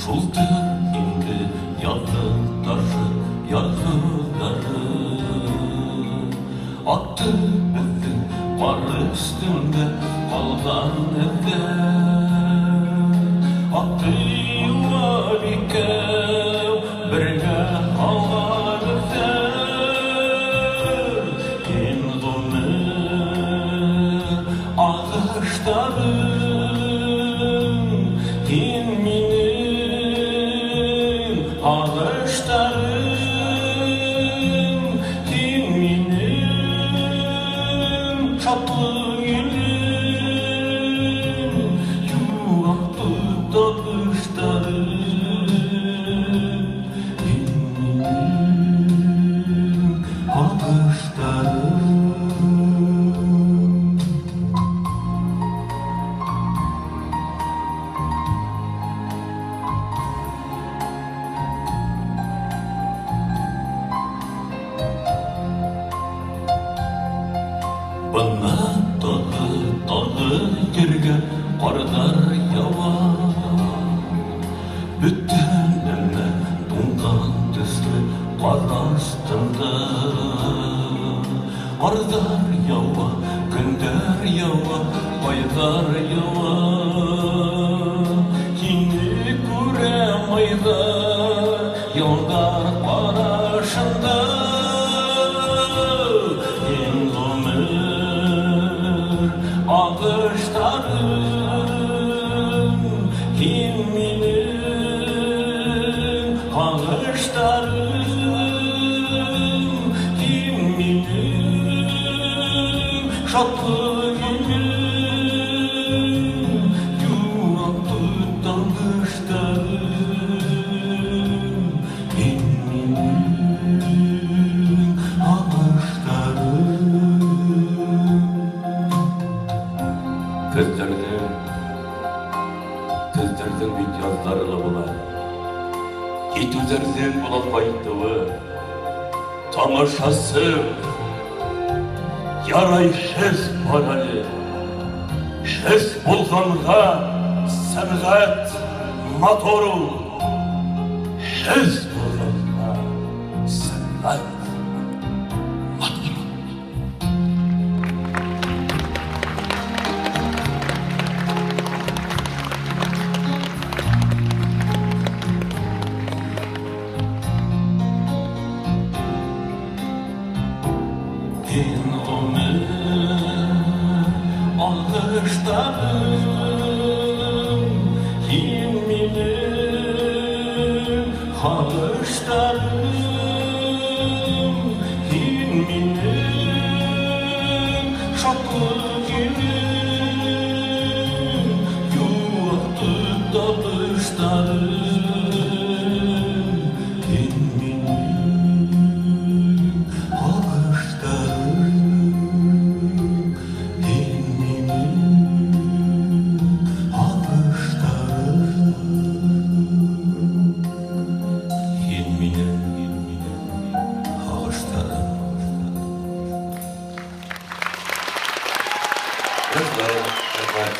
Шултың инде язылары Атты біздің бар үстінде қалған іздер Атты юлап екеу бірге қалған іздер Ең ғұмыр ағаштарым Ең менің ағаштарым Ең менің шатлық елім Юрақты табыштарым Ең менің ағаштарым Бына тағы келген қардар ява Бүттен әлі тұнған түсті қар астында Қардар ява, күндер ява, айдар ява Сені көрем айда, елдар қарашында Ağaçlarım, kim benim ağaçlarım, kim benim şatlı gülüm, yuraklı dalgıçlarım, kim benim ağaçlarım. Көздердің бет яздарылы болар Кетудерден болалмайтыны Тамашасы Ярай шез бар әлі Шез болғанға сәнғат мотору Шез болғанға сәнғат мотору Ең ғұмыр ағаштарым, ең менің ағаштарым, ең менің шатлық елім, юрақты табыштарым, ең менің ағаштарым. Good luck.